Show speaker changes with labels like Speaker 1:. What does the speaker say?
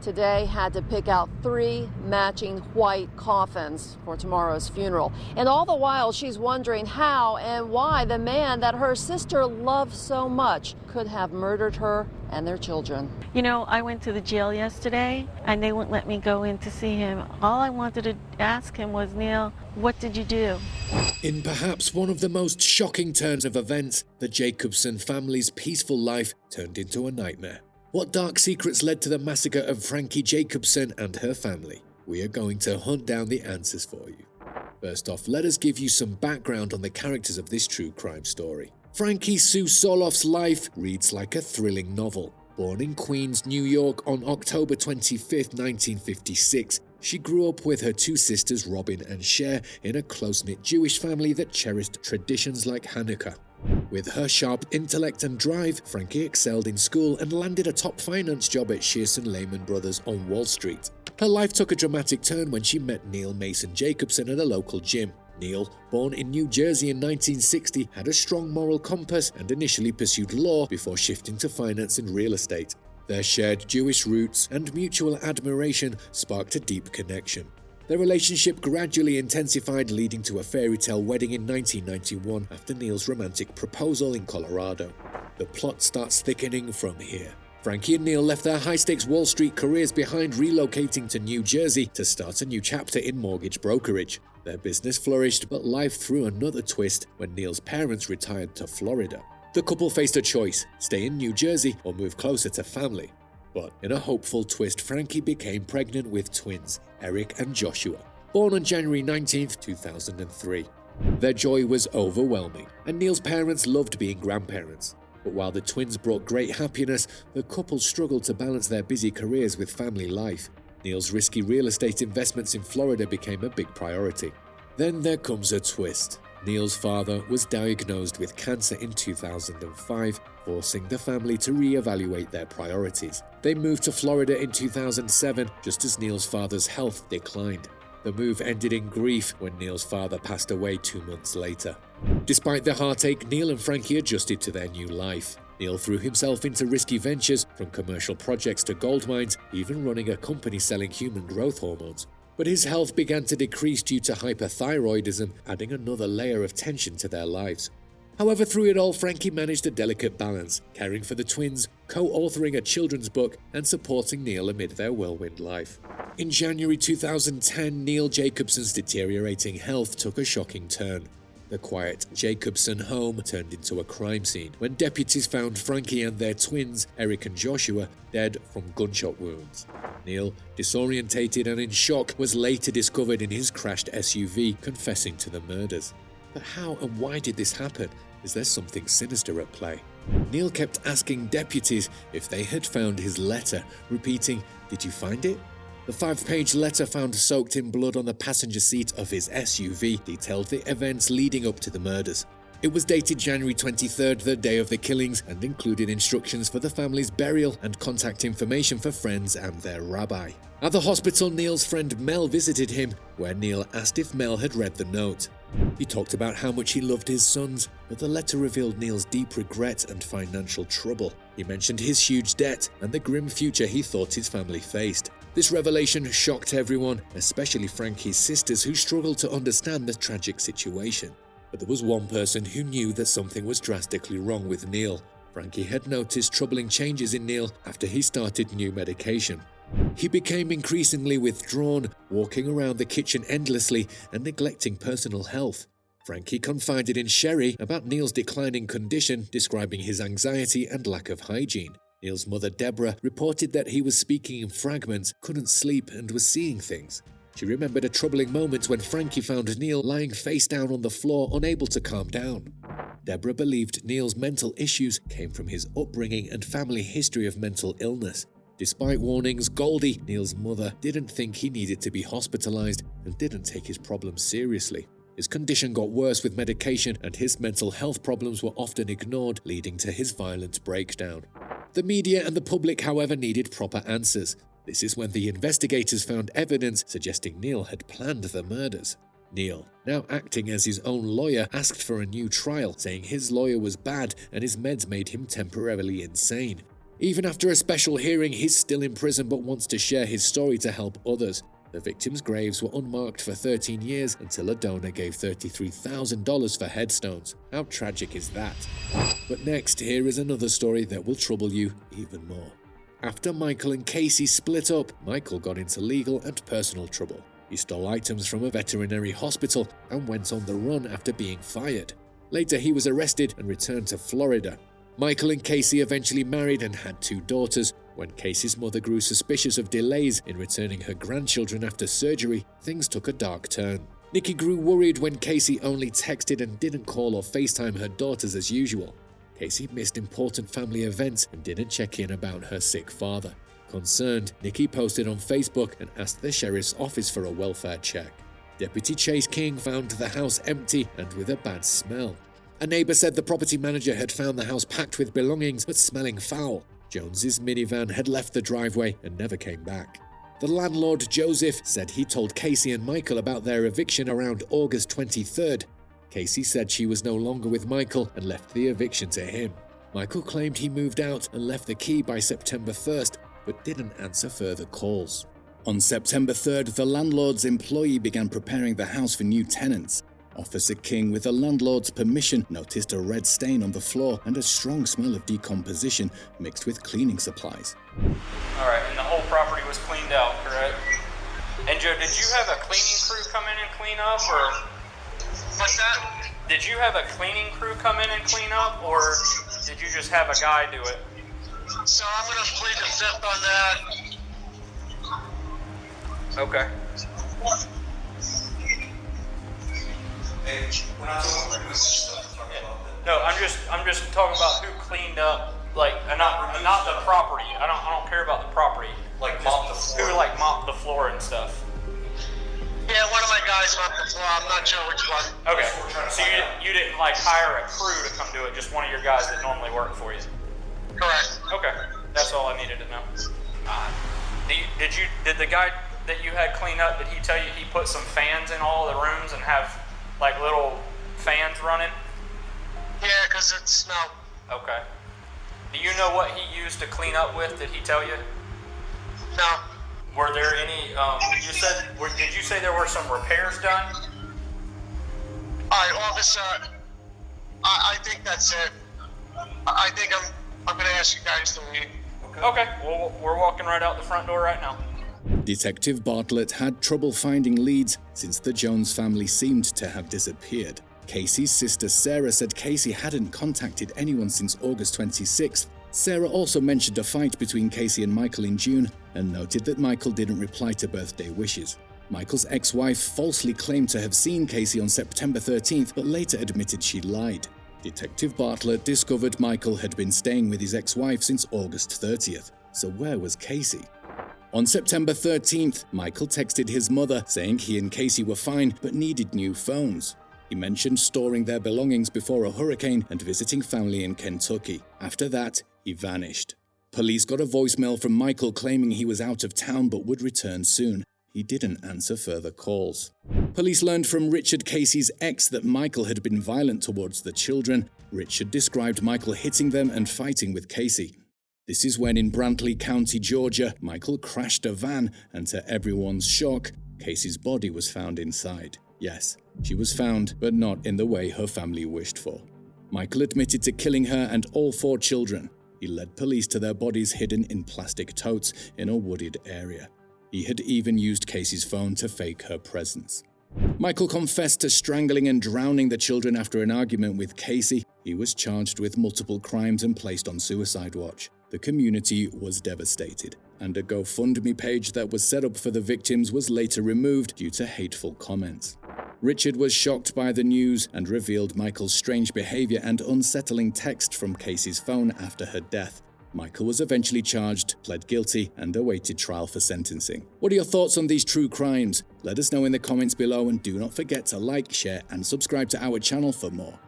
Speaker 1: today had to pick out 3 matching white coffins for tomorrow's funeral. And all the while, she's wondering how and why the man that her sister loved so much could have murdered her and their children.
Speaker 2: You know, I went to the jail yesterday and they wouldn't let me go in to see him. All I wanted to ask him was, Neil, what did you do?
Speaker 3: In perhaps one of the most shocking turns of events, the Jacobson family's peaceful life turned into a nightmare. What dark secrets led to the massacre of Franki Jacobson and her family? We are going to hunt down the answers for you. First off, let us give you some background on the characters of this true crime story. Franki Sue Soloff's life reads like a thrilling novel. Born in Queens, New York on October 25, 1956, she grew up with her 2 sisters Robin and Cher in a close-knit Jewish family that cherished traditions like Hanukkah. With her sharp intellect and drive, Franki excelled in school and landed a top finance job at Shearson Lehman Brothers on Wall Street. Her life took a dramatic turn when she met Neil Mason Jacobson at a local gym. Neil, born in New Jersey in 1960, had a strong moral compass and initially pursued law before shifting to finance and real estate. Their shared Jewish roots and mutual admiration sparked a deep connection. Their relationship gradually intensified, leading to a fairy tale wedding in 1991 after Neil's romantic proposal in Colorado. The plot starts thickening from here. Franki and Neil left their high-stakes Wall Street careers behind, relocating to New Jersey to start a new chapter in mortgage brokerage. Their business flourished, but life threw another twist when Neil's parents retired to Florida. The couple faced a choice: stay in New Jersey or move closer to family. But in a hopeful twist, Franki became pregnant with twins, Eric and Joshua, born on January 19, 2003. Their joy was overwhelming, and Neil's parents loved being grandparents. But while the twins brought great happiness, the couple struggled to balance their busy careers with family life. Neil's risky real estate investments in Florida became a big priority. Then there comes a twist. Neil's father was diagnosed with cancer in 2005, forcing the family to re-evaluate their priorities. They moved to Florida in 2007, just as Neil's father's health declined. The move ended in grief when Neil's father passed away 2 months later. Despite the heartache, Neil and Franki adjusted to their new life. Neil threw himself into risky ventures, from commercial projects to gold mines, even running a company selling human growth hormones. But his health began to decrease due to hyperthyroidism, adding another layer of tension to their lives. However, through it all, Franki managed a delicate balance, caring for the twins, co-authoring a children's book, and supporting Neil amid their whirlwind life. In January 2010, Neil Jacobson's deteriorating health took a shocking turn. The quiet Jacobson home turned into a crime scene when deputies found Franki and their twins, Eric and Joshua, dead from gunshot wounds. Neil, disorientated and in shock, was later discovered in his crashed SUV, confessing to the murders. But how and why did this happen? Is there something sinister at play? Neil kept asking deputies if they had found his letter, repeating, "Did you find it?" The 5-page letter found soaked in blood on the passenger seat of his SUV detailed the events leading up to the murders. It was dated January 23rd, the day of the killings, and included instructions for the family's burial and contact information for friends and their rabbi. At the hospital, Neil's friend Mel visited him, where Neil asked if Mel had read the note. He talked about how much he loved his sons, but the letter revealed Neil's deep regret and financial trouble. He mentioned his huge debt and the grim future he thought his family faced. This revelation shocked everyone, especially Franki's sisters, who struggled to understand the tragic situation. But there was one person who knew that something was drastically wrong with Neil. Franki had noticed troubling changes in Neil after he started new medication. He became increasingly withdrawn, walking around the kitchen endlessly and neglecting personal health. Franki confided in Sherry about Neil's declining condition, describing his anxiety and lack of hygiene. Neil's mother, Deborah, reported that he was speaking in fragments, couldn't sleep, and was seeing things. She remembered a troubling moment when Franki found Neil lying face down on the floor, unable to calm down. Deborah believed Neil's mental issues came from his upbringing and family history of mental illness. Despite warnings, Goldie, Neil's mother, didn't think he needed to be hospitalized and didn't take his problems seriously. His condition got worse with medication, and his mental health problems were often ignored, leading to his violent breakdown. The media and the public, however, needed proper answers. This is when the investigators found evidence suggesting Neil had planned the murders. Neil, now acting as his own lawyer, asked for a new trial, saying his lawyer was bad and his meds made him temporarily insane. Even after a special hearing, he's still in prison but wants to share his story to help others. The victims' graves were unmarked for 13 years until a donor gave $33,000 for headstones. How tragic is that? But next, here is another story that will trouble you even more. After Michael and Casey split up, Michael got into legal and personal trouble. He stole items from a veterinary hospital and went on the run after being fired. Later, he was arrested and returned to Florida. Michael and Casey eventually married and had 2 daughters. When Casey's mother grew suspicious of delays in returning her grandchildren after surgery, things took a dark turn. Nikki grew worried when Casey only texted and didn't call or FaceTime her daughters as usual. Casey missed important family events and didn't check in about her sick father. Concerned, Nikki posted on Facebook and asked the sheriff's office for a welfare check. Deputy Chase King found the house empty and with a bad smell. A neighbor said the property manager had found the house packed with belongings but smelling foul. Jones's minivan had left the driveway and never came back. The landlord, Joseph, said he told Casey and Michael about their eviction around August 23rd. Casey said she was no longer with Michael and left the eviction to him. Michael claimed he moved out and left the key by September 1st, but didn't answer further calls. On September 3rd, the landlord's employee began preparing the house for new tenants. Officer King, with the landlord's permission, noticed a red stain on the floor and a strong smell of decomposition mixed with cleaning supplies.
Speaker 4: All right, and the whole property was cleaned out, correct? And Joe, did you have a cleaning crew come in and clean up, or?
Speaker 5: What's that?
Speaker 4: Did you have a cleaning crew come in and clean up, or did you just have a guy do it?
Speaker 5: So I'm gonna plead the fifth on that.
Speaker 4: Okay.
Speaker 6: We're not talking about removing stuff.
Speaker 4: No, I'm just talking about who cleaned up, like, not the property. I don't care about the property.
Speaker 6: Like mop the floor.
Speaker 4: Who like mopped the floor and stuff.
Speaker 5: Yeah, one of my guys mopped the floor. I'm not sure which one.
Speaker 4: Okay, so you didn't like hire a crew to come do it, just one of your guys that normally work for you.
Speaker 5: Correct.
Speaker 4: Okay, that's all I needed to know. Did the guy that you had clean up, did he tell you he put some fans in all the rooms and have like little fans running?
Speaker 5: Yeah, because it smelled.
Speaker 4: Okay. Do you know what he used to clean up with? Did he tell you?
Speaker 5: No.
Speaker 4: Were there any, did you say there were some repairs done?
Speaker 5: Alright, officer, I think that's it. I think I'm gonna ask you guys to leave.
Speaker 4: Okay, well, we're walking right out the front door right now.
Speaker 3: Detective Bartlett had trouble finding leads since the Jones family seemed to have disappeared. Casey's sister Sarah said Casey hadn't contacted anyone since August 26th. Sarah also mentioned a fight between Casey and Michael in June and noted that Michael didn't reply to birthday wishes. Michael's ex-wife falsely claimed to have seen Casey on September 13th, but later admitted she lied. Detective Bartlett discovered Michael had been staying with his ex-wife since August 30th. So where was Casey? On September 13th, Michael texted his mother saying he and Casey were fine but needed new phones. He mentioned storing their belongings before a hurricane and visiting family in Kentucky. After that, he vanished. Police got a voicemail from Michael claiming he was out of town but would return soon. He didn't answer further calls. Police learned from Richard, Casey's ex, that Michael had been violent towards the children. Richard described Michael hitting them and fighting with Casey. This is when in Brantley County, Georgia, Michael crashed a van and to everyone's shock, Casey's body was found inside. Yes, she was found, but not in the way her family wished for. Michael admitted to killing her and all 4 children. He led police to their bodies hidden in plastic totes in a wooded area. He had even used Casey's phone to fake her presence. Michael confessed to strangling and drowning the children after an argument with Casey. He was charged with multiple crimes and placed on suicide watch. The community was devastated, and a GoFundMe page that was set up for the victims was later removed due to hateful comments. Richard was shocked by the news and revealed Michael's strange behavior and unsettling text from Casey's phone after her death. Michael was eventually charged, pled guilty, and awaited trial for sentencing. What are your thoughts on these true crimes? Let us know in the comments below, and do not forget to like, share, and subscribe to our channel for more.